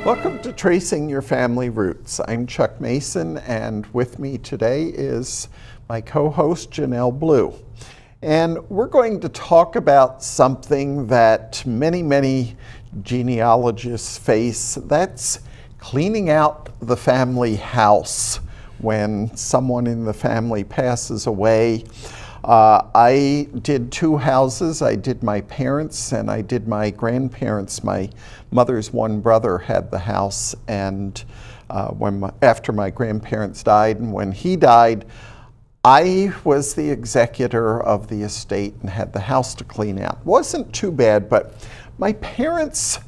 Welcome to Tracing Your Family Roots. I'm Chuck Mason, and with me today is my co-host Janelle Blue. And we're going to talk about something that many genealogists face. That's cleaning out the family house when someone in the family passes away. I did two houses. I did my parents and I did my grandparents. My mother's one brother had the house, and after my grandparents died, and when he died, I was the executor of the estate and had the house to clean out. Wasn't too bad, but my parents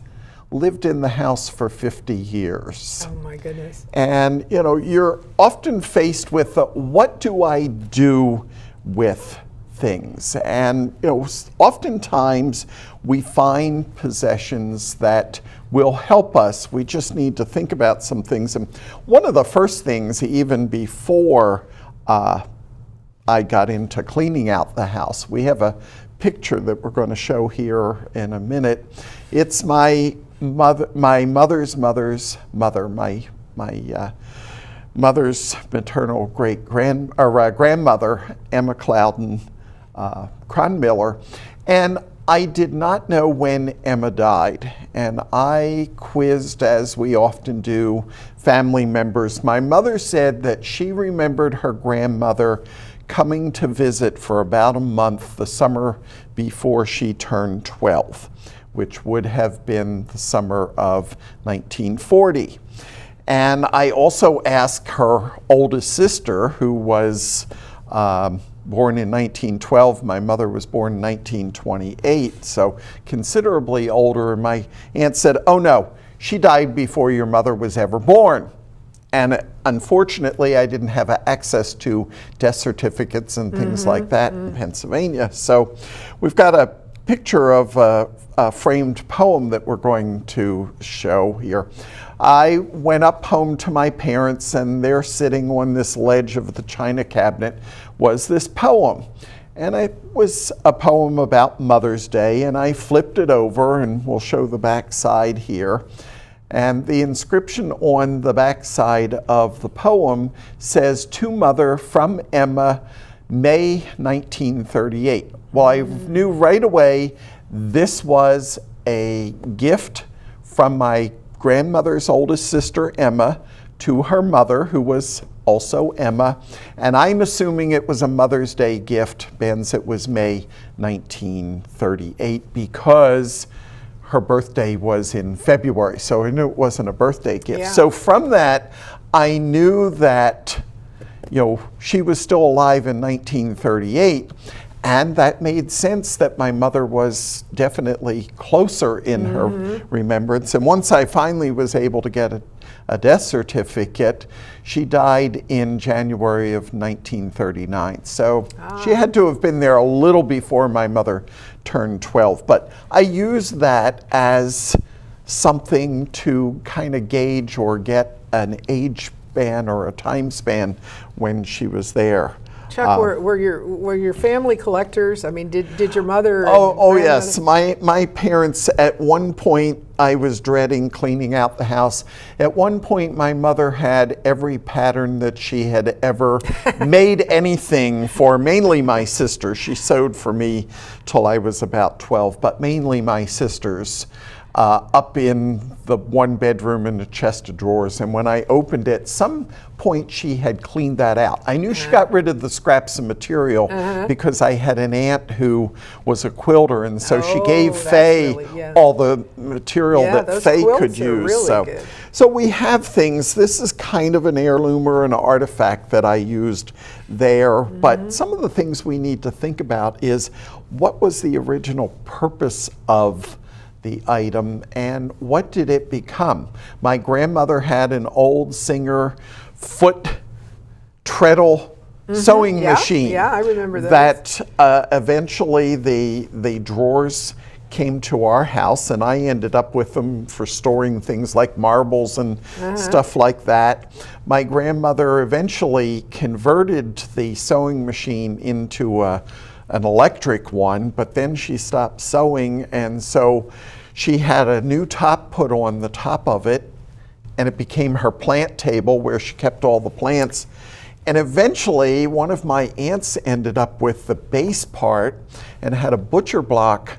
lived in the house for 50 years. Oh my goodness. And you're often faced with what do I do with things? And oftentimes we find possessions that will help us. We just need to think about some things. And one of the first things, even before I got into cleaning out the house, we have a picture that we're going to show here in a minute. It's my mother's mother's mother, my mother's maternal grandmother, Emma Clouden, Cronmiller. And I did not know when Emma died, and I quizzed, as we often do, family members. My mother said that she remembered her grandmother coming to visit for about a month the summer before she turned 12, which would have been the summer of 1940. And I also asked her oldest sister, who was born in 1912. My mother was born in 1928, so considerably older. And my aunt said, "Oh no, she died before your mother was ever born." And unfortunately, I didn't have access to death certificates and things like that in Pennsylvania. So we've got a picture of a framed poem that we're going to show here. I went up home to my parents, and there sitting on this ledge of the china cabinet was this poem. And it was a poem about Mother's Day, and I flipped it over, and we'll show the back side here. And the inscription on the back side of the poem says, "To Mother from Emma, May 1938. Well, I knew right away this was a gift from my grandmother's oldest sister, Emma, to her mother, who was also Emma. And I'm assuming it was a Mother's Day gift, since it was May 1938, because her birthday was in February. So I knew it wasn't a birthday gift. Yeah. So from that, I knew that she was still alive in 1938. And that made sense that my mother was definitely closer in her remembrance. And once I finally was able to get a death certificate, she died in January of 1939. So she had to have been there a little before my mother turned 12. But I used that as something to kind of gauge or get an age span or a time span when she was there. Chuck, were your family collectors? I mean, did your mother? Oh yes, my parents. At one point, I was dreading cleaning out the house. At one point, my mother had every pattern that she had ever made anything for. Mainly my sisters. She sewed for me till I was about 12, but mainly my sisters. Up in the one bedroom in the chest of drawers. And when I opened it, some point she had cleaned that out. I knew she got rid of the scraps of material because I had an aunt who was a quilter, and so she gave Faye all the material that Faye could use. Really so we have things. This is kind of an heirloom or an artifact that I used there. But some of the things we need to think about is, what was the original purpose of the item, and what did it become? My grandmother had an old Singer foot treadle sewing machine. Yeah, I remember that. Eventually the drawers came to our house, and I ended up with them for storing things like marbles and stuff like that. My grandmother eventually converted the sewing machine into an electric one, but then she stopped sewing, and so she had a new top put on the top of it, and it became her plant table where she kept all the plants. And eventually, one of my aunts ended up with the base part and had a butcher block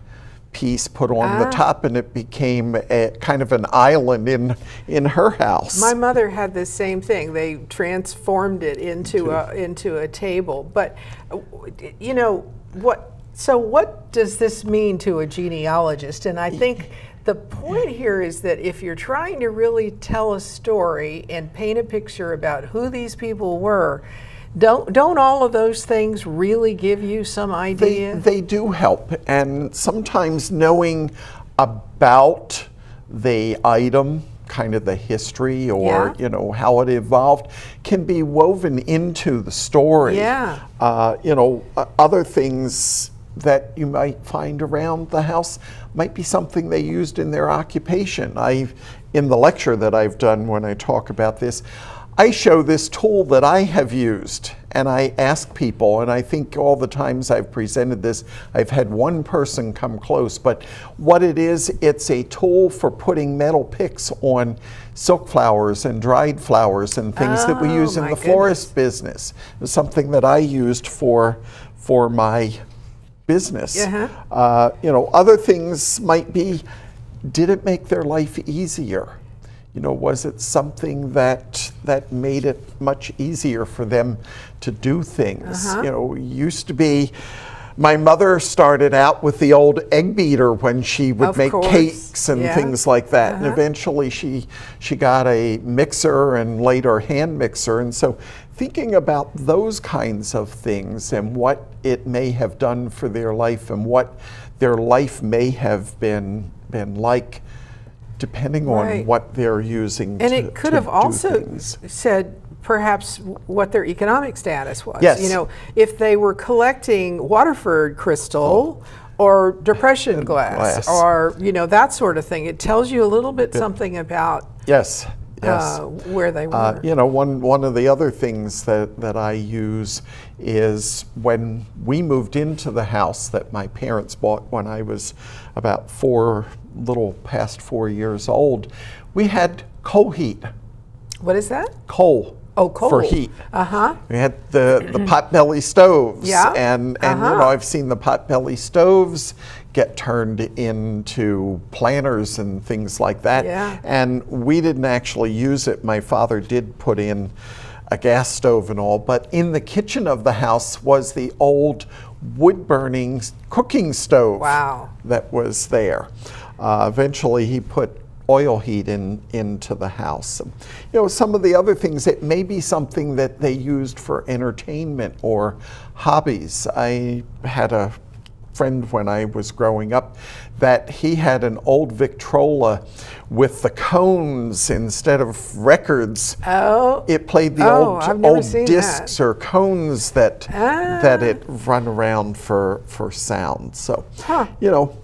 piece put on the top, and it became a kind of an island in her house. My mother had the same thing. They transformed it into a table. But you know what? So what does this mean to a genealogist? And I think the point here is that if you're trying to really tell a story and paint a picture about who these people were, don't all of those things really give you some idea? They do help, and sometimes knowing about the item, kind of the history or you know how it evolved, can be woven into the story. You know, other things that you might find around the house might be something they used in their occupation. In the lecture that I've done when I talk about this, I show this tool that I have used, and I ask people, and I think all the times I've presented this, I've had one person come close, but what it is, it's a tool for putting metal picks on silk flowers and dried flowers and things that we use in the florist business. It's something that I used for my business. You know, other things might be, did it make their life easier? You know, was it something that made it much easier for them to do things? You know, used to be, my mother started out with the old egg beater when she would make cakes and things like that. And eventually she got a mixer and later hand mixer. And so thinking about those kinds of things and what it may have done for their life and what their life may have been like, depending on what they're using. And it could have also said perhaps what their economic status was. You know, if they were collecting Waterford crystal or depression glass or, you know, that sort of thing, it tells you a little bit something about where they were. You know, one of the other things that I use is when we moved into the house that my parents bought when I was about little past 4 years old, we had coal heat. What is that? Coal. Oh, coal. For heat. We had the potbelly stoves. And you know, I've seen the potbelly stoves get turned into planters and things like that. And we didn't actually use it. My father did put in a gas stove and all, but in the kitchen of the house was the old wood-burning cooking stove that was there. Eventually he put oil heat into the house. You know, some of the other things, it may be something that they used for entertainment or hobbies. I had a friend when I was growing up that he had an old Victrola with the cones instead of records. It played the old discs or cones that it run around for sound. So, you know,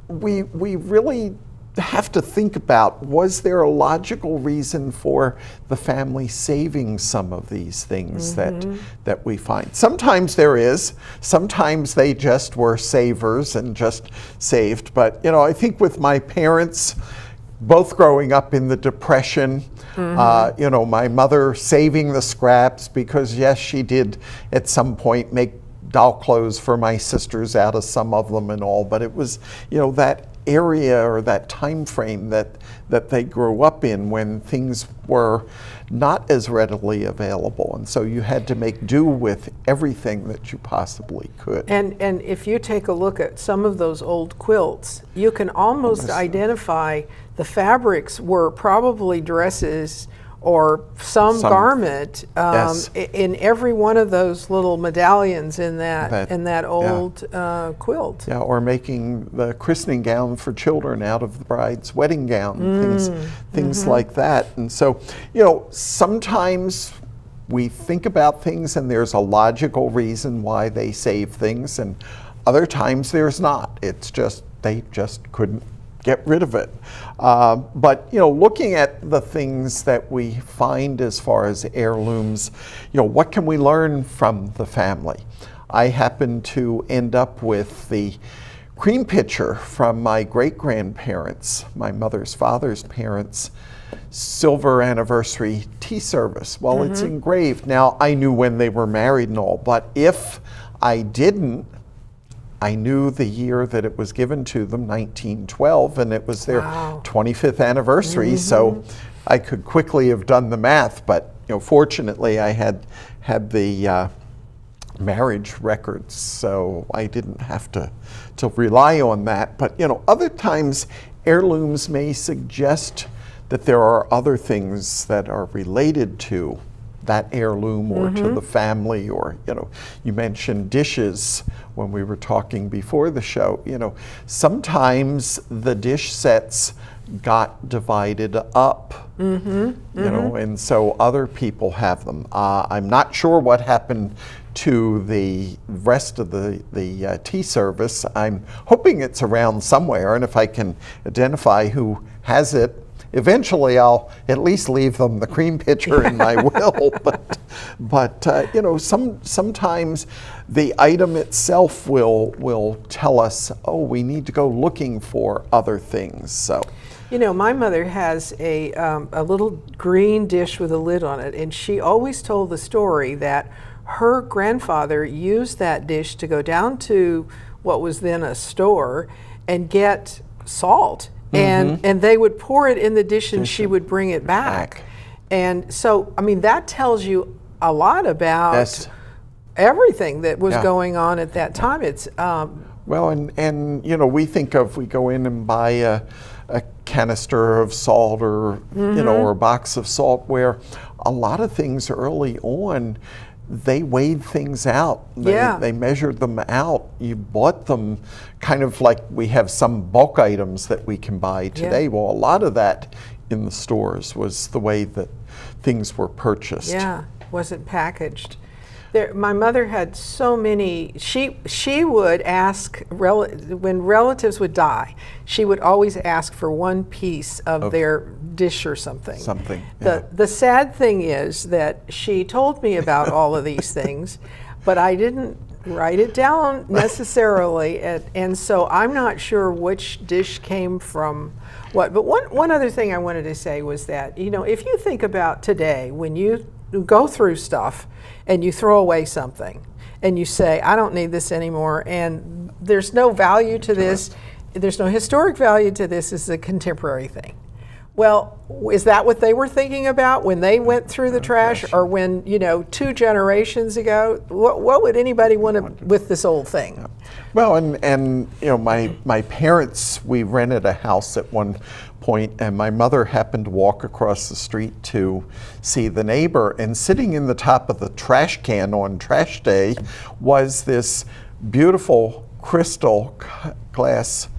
we really have to think about, was there a logical reason for the family saving some of these things that we find? Sometimes there is. Sometimes they just were savers and just saved. But, you know, I think with my parents, both growing up in the Depression, you know, my mother saving the scraps because, yes, she did at some point make doll clothes for my sisters out of some of them and all, but it was, you know, that area or that time frame that they grew up in when things were not as readily available, and so you had to make do with everything that you possibly could. And if you take a look at some of those old quilts, you can almost identify the fabrics were probably dresses or some garment in every one of those little medallions in that old quilt. Or making the christening gown for children out of the bride's wedding gown, things like that. And so, you know, sometimes we think about things and there's a logical reason why they save things, and other times there's not. It's just, they just couldn't get rid of it. But, you know, looking at the things that we find as far as heirlooms, you know, what can we learn from the family? I happen to end up with the cream pitcher from my great-grandparents, my mother's father's parents, silver anniversary tea service. Well, it's engraved. Now, I knew when they were married and all, but if I didn't, I knew the year that it was given to them, 1912, and it was their 25th anniversary, so I could quickly have done the math, but fortunately I had the marriage records, so I didn't have to rely on that. But other times heirlooms may suggest that there are other things that are related to that heirloom or to the family, or you mentioned dishes when we were talking before the show. Sometimes the dish sets got divided up, and so other people have them. I'm not sure what happened to the rest of the tea service. I'm hoping it's around somewhere, and if I can identify who has it, eventually I'll at least leave them the cream pitcher in my will. But sometimes the item itself will tell us, oh, we need to go looking for other things. So. My mother has a little green dish with a lid on it, and she always told the story that her grandfather used that dish to go down to what was then a store and get salt, and they would pour it in the dish and she would bring it back. And so, that tells you a lot about everything that was going on at that time. It's well, and we think of, we go in and buy a canister of salt or or a box of salt, where a lot of things early on, they weighed things out. They measured them out. You bought them kind of like we have some bulk items that we can buy today. Well, a lot of that in the stores was the way that things were purchased. Wasn't packaged. My mother had so many. She would ask when relatives would die. She would always ask for one piece of their dish or something. The sad thing is that she told me about all of these things, but I didn't write it down necessarily, and so I'm not sure which dish came from what. But one other thing I wanted to say was that if you think about today, when you go through stuff and you throw away something and you say, I don't need this anymore, and there's no value to this, there's no historic value to this, is a contemporary thing. Well, is that what they were thinking about when they went through the trash, or when 2 generations ago? What would anybody want with this old thing? Well, and my parents, we rented a house at one point, and my mother happened to walk across the street to see the neighbor, and sitting in the top of the trash can on trash day was this beautiful crystal glass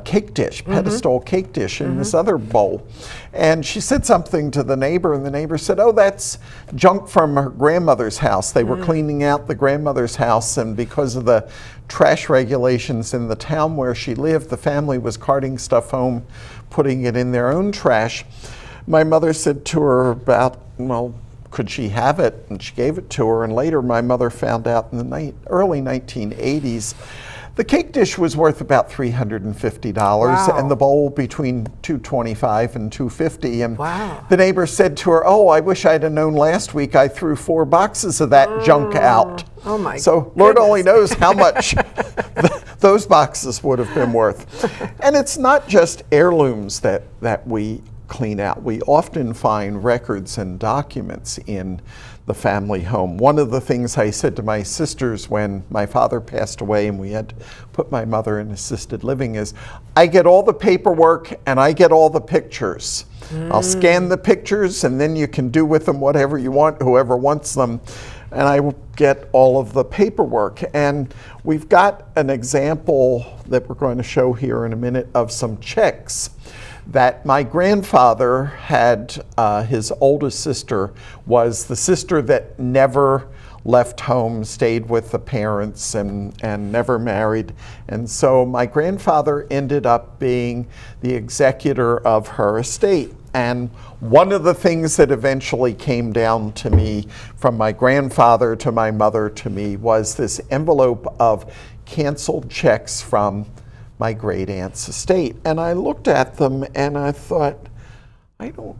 cake dish, pedestal cake dish in this other bowl. And she said something to the neighbor, and the neighbor said, oh, that's junk from her grandmother's house. They were cleaning out the grandmother's house, and because of the trash regulations in the town where she lived, the family was carting stuff home, putting it in their own trash. My mother said to her about, well, could she have it? And she gave it to her, and later my mother found out in the early 1980s the cake dish was worth about $350, and the bowl between $225 and $250. And the neighbor said to her, "Oh, I wish I'd have known last week. I threw 4 boxes of that junk out." Oh my! So Lord only knows how much those boxes would have been worth. And it's not just heirlooms that we clean out. We often find records and documents in the family home. One of the things I said to my sisters when my father passed away and we had to put my mother in assisted living is, I get all the paperwork and I get all the pictures. I'll scan the pictures and then you can do with them whatever you want, whoever wants them. And I will get all of the paperwork. And we've got an example that we're going to show here in a minute of some checks that my grandfather had. His oldest sister was the sister that never left home, stayed with the parents, and never married. And so my grandfather ended up being the executor of her estate. And one of the things that eventually came down to me from my grandfather to my mother to me was this envelope of canceled checks from my great aunt's estate. And I looked at them and I thought, I don't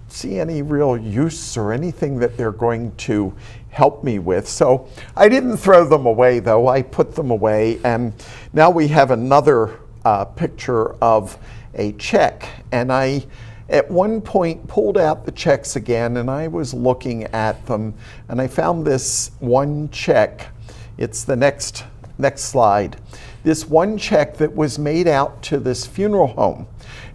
see any real use or anything that they're going to help me with. So I didn't throw them away, though. I put them away, and now we have another picture of a check. And I, at one point, pulled out the checks again, and I was looking at them, and I found this one check. It's the next slide. This one check that was made out to this funeral home.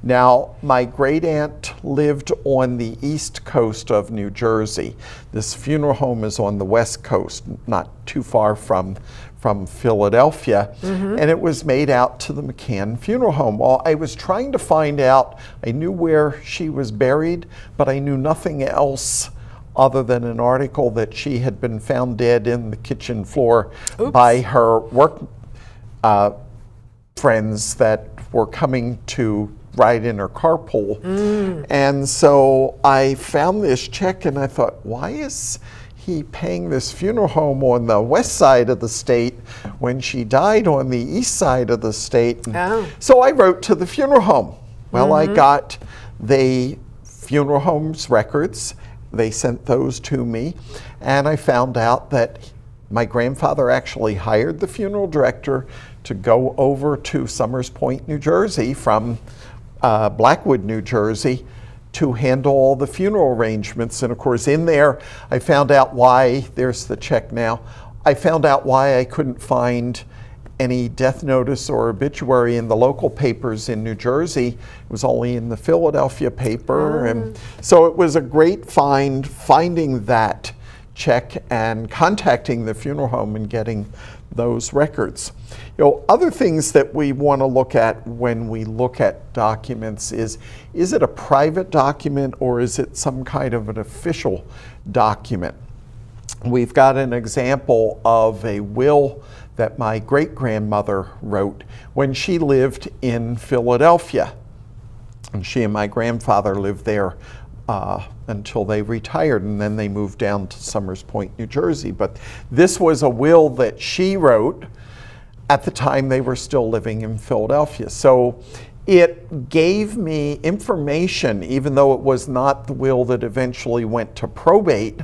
Now, my great aunt lived on the east coast of New Jersey. This funeral home is on the west coast, not too far from Philadelphia, and it was made out to the McCann Funeral Home. Well, I was trying to find out, I knew where she was buried, but I knew nothing else other than an article that she had been found dead in the kitchen floor by her work friends that were coming to ride in her carpool. And so I found this check and I thought, why is he paying this funeral home on the west side of the state when she died on the east side of the state? So I wrote to the funeral home. Well, I got the funeral home's records. They sent those to me, and I found out that my grandfather actually hired the funeral director to go over to Somers Point, New Jersey from Blackwood, New Jersey, to handle all the funeral arrangements. And of course, in there, I found out why, there's the check now, I found out why I couldn't find any death notice or obituary in the local papers in New Jersey. It was only in the Philadelphia paper. And so it was a great find, finding that check and contacting the funeral home and getting those records. You know, other things that we want to look at when we look at documents is it a private document or is it some kind of an official document? We've got an example of a will that my great-grandmother wrote when she lived in Philadelphia. And she and my grandfather lived there until they retired, and then they moved down to Somers Point, New Jersey. But this was a will that she wrote at the time they were still living in Philadelphia. So it gave me information, even though it was not the will that eventually went to probate.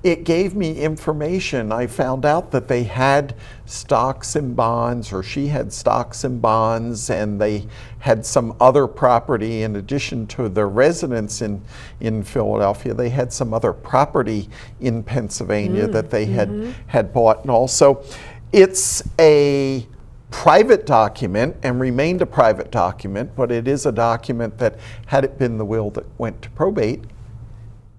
It gave me information. I found out that they had stocks and bonds, or she had stocks and bonds, and they had some other property in addition to their residence in Philadelphia. They had some other property in Pennsylvania that they had bought. And also, it's a private document and remained a private document, but it is a document that, had it been the will that went to probate,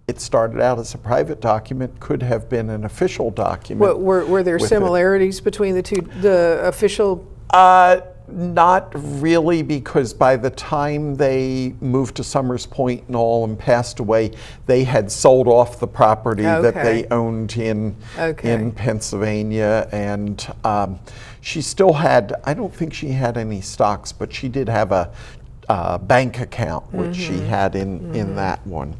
it started out as a private document, could have been an official document. Were there similarities between the two, the official? Not really, because by the time they moved to Somers Point and all and passed away, they had sold off the property that they owned in Pennsylvania. And she still had, I don't think she had any stocks, but she did have a bank account, which she had in that one.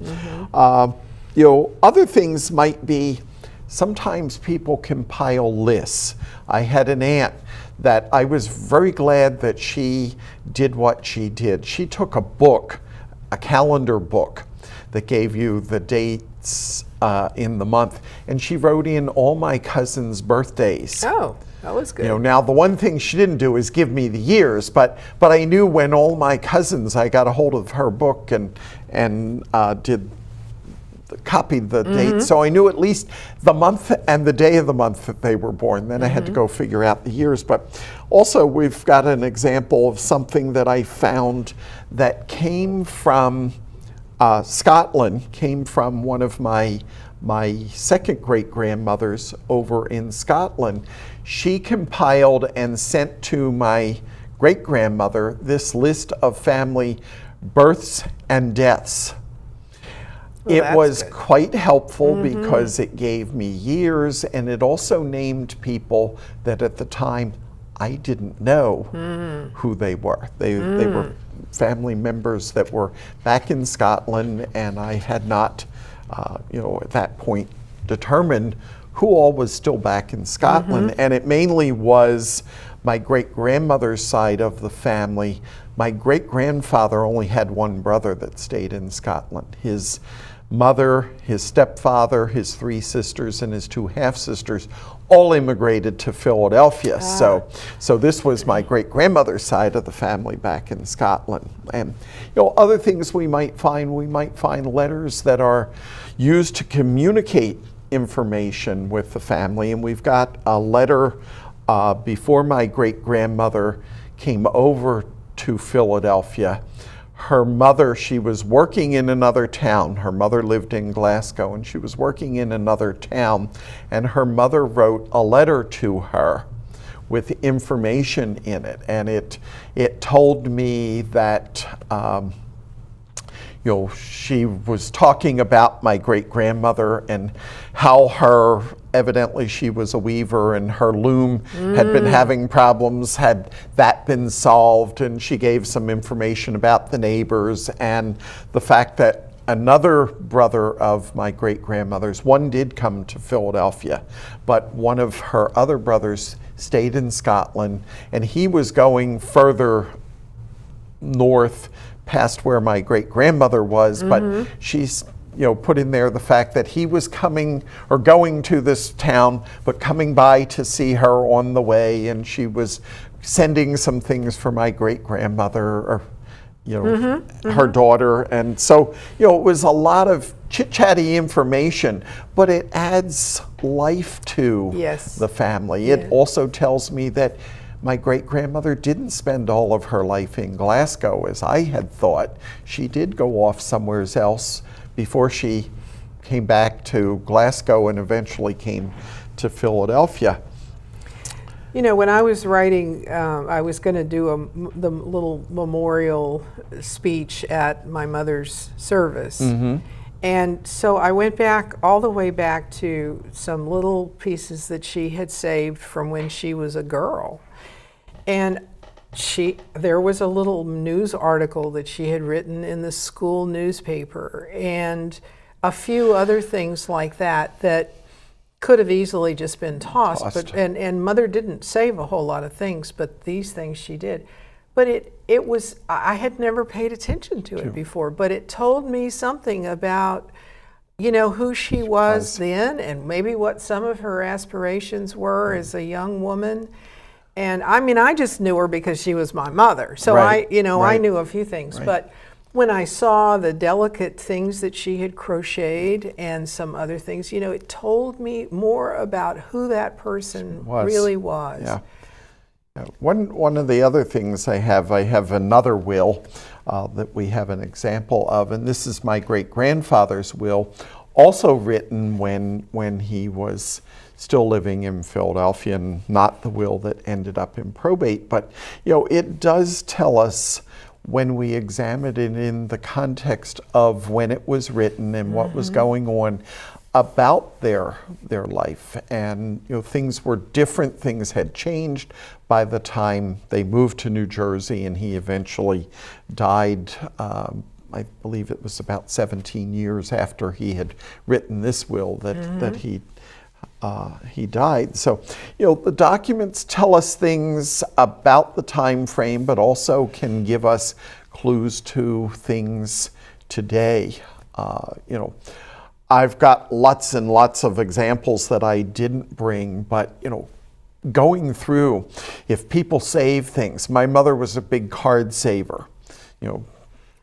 You know, other things might be, sometimes people compile lists. I had an aunt that I was very glad that she did what she did. She took a book, a calendar book, that gave you the dates in the month, and she wrote in all my cousins' birthdays. Oh. That was good. You know, now the one thing she didn't do is give me the years, but I knew when all my cousins, I got a hold of her book and copied the date, so I knew at least the month and the day of the month that they were born. Then I had to go figure out the years. But also, we've got an example of something that I found that came from Scotland, came from one of my second great-grandmothers over in Scotland. She compiled and sent to my great-grandmother this list of family births and deaths. Well, it was good. Quite helpful because it gave me years, and it also named people that at the time I didn't know who they were. They were family members that were back in Scotland, and I had not, you know, at that point determined who all was still back in Scotland. And it mainly was my great-grandmother's side of the family. My great-grandfather only had one brother that stayed in Scotland. His mother, his stepfather, his 3 sisters, and his 2 half-sisters all immigrated to Philadelphia. So this was my great-grandmother's side of the family back in Scotland. And other things we might find letters that are used to communicate information with the family. And we've got a letter before my great-grandmother came over to Philadelphia. Her mother, she was working in another town. Her mother lived in Glasgow, and she was working in another town. And her mother wrote a letter to her with information in it. And it told me that she was talking about my great-grandmother and how evidently she was a weaver, and her loom had been having problems. Had that been solved? And she gave some information about the neighbors and the fact that another brother of my great-grandmother's, one did come to Philadelphia, but one of her other brothers stayed in Scotland, and he was going further north past where my great-grandmother was, but she's put in there the fact that he was coming or going to this town, but coming by to see her on the way, and she was sending some things for my great-grandmother, or her daughter. And so it was a lot of chit-chatty information, but it adds life to the family. It also tells me that my great-grandmother didn't spend all of her life in Glasgow, as I had thought. She did go off somewhere else before she came back to Glasgow and eventually came to Philadelphia. When I was writing, I was going to do the little memorial speech at my mother's service. And so I went back, all the way back to some little pieces that she had saved from when she was a girl. And there was a little news article that she had written in the school newspaper, and a few other things like that could have easily just been tossed. But, and Mother didn't save a whole lot of things, but these things she did. But it was, I had never paid attention to it before, but it told me something about, who she was then, and maybe what some of her aspirations were as a young woman. And I just knew her because she was my mother. So I knew a few things. But when I saw the delicate things that she had crocheted and some other things, it told me more about who that person really was. Yeah. One of the other things I have another will that we have an example of, and this is my great-grandfather's will, also written when he was still living in Philadelphia, and not the will that ended up in probate. But it does tell us, when we examine it in the context of when it was written and what was going on, about their life. And things were different, things had changed by the time they moved to New Jersey, and he eventually died. I believe it was about 17 years after he had written this will that he died. So, the documents tell us things about the time frame, but also can give us clues to things today. I've got lots and lots of examples that I didn't bring, but going through, if people save things, my mother was a big card saver.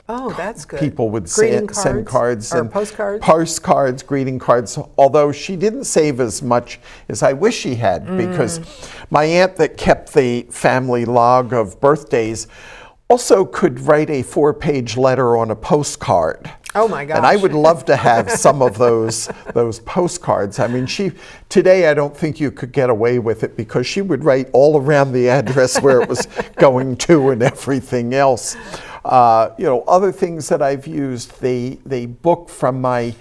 Oh, that's good. People would send cards or and postcards, greeting cards, although she didn't save as much as I wish she had, because my aunt that kept the family log of birthdays also could write a 4-page letter on a postcard. Oh my gosh. And I would love to have some of those postcards. Today I don't think you could get away with it, because she would write all around the address where it was going to and everything else. Other things that I've used, the book from my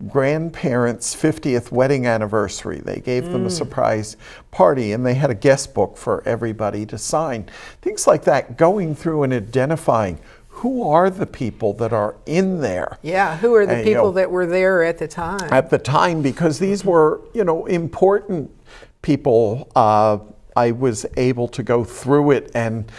grandparents' 50th wedding anniversary. They gave them a surprise party, and they had a guest book for everybody to sign. Things like that, going through and identifying who are the people that are in there? Yeah, who are the And, people that were there at the time? At the time, because these were, important people. I was able to go through it, and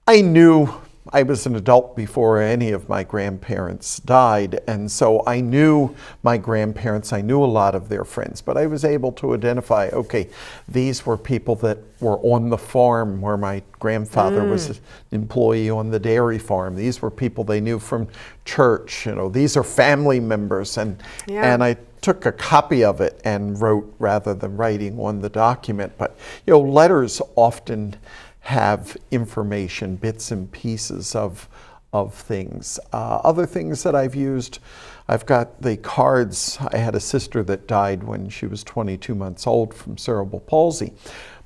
I knew I was an adult before any of my grandparents died, and so I knew my grandparents, I knew a lot of their friends, but I was able to identify, okay, these were people that were on the farm where my grandfather was an employee on the dairy farm. These were people they knew from church, these are family members, and I took a copy of it and wrote rather than writing on the document. But letters often have information, bits and pieces of things. Other things that I've used, I've got the cards. I had a sister that died when she was 22 months old from cerebral palsy.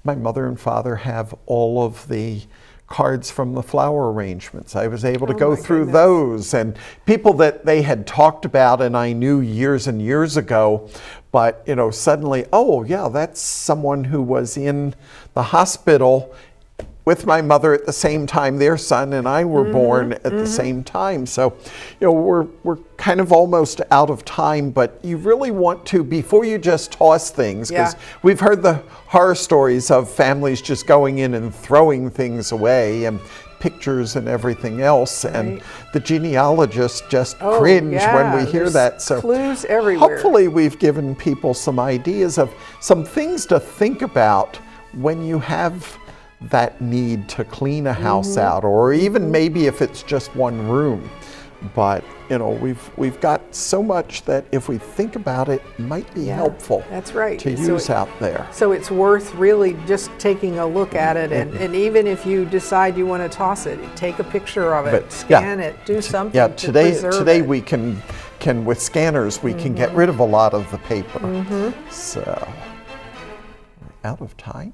My mother and father have all of the cards from the flower arrangements. I was able to go through those, and people that they had talked about and I knew years and years ago, but suddenly, oh yeah, that's someone who was in the hospital with my mother at the same time their son and I were born at the same time. So, we're kind of almost out of time, but you really want to, before you just toss things, because we've heard the horror stories of families just going in and throwing things away, and pictures and everything else, and the genealogists just cringe when we hear that. So clues everywhere. Hopefully we've given people some ideas of some things to think about when you have that need to clean a house out, or even maybe if it's just one room. But we've got so much that if we think about it, might be helpful. That's right. To use out there. So it's worth really just taking a look at it, and even if you decide you want to toss it, take a picture of it, scan it, do something. Yeah, to preserve today it. we can with scanners we can get rid of a lot of the paper. So, out of time.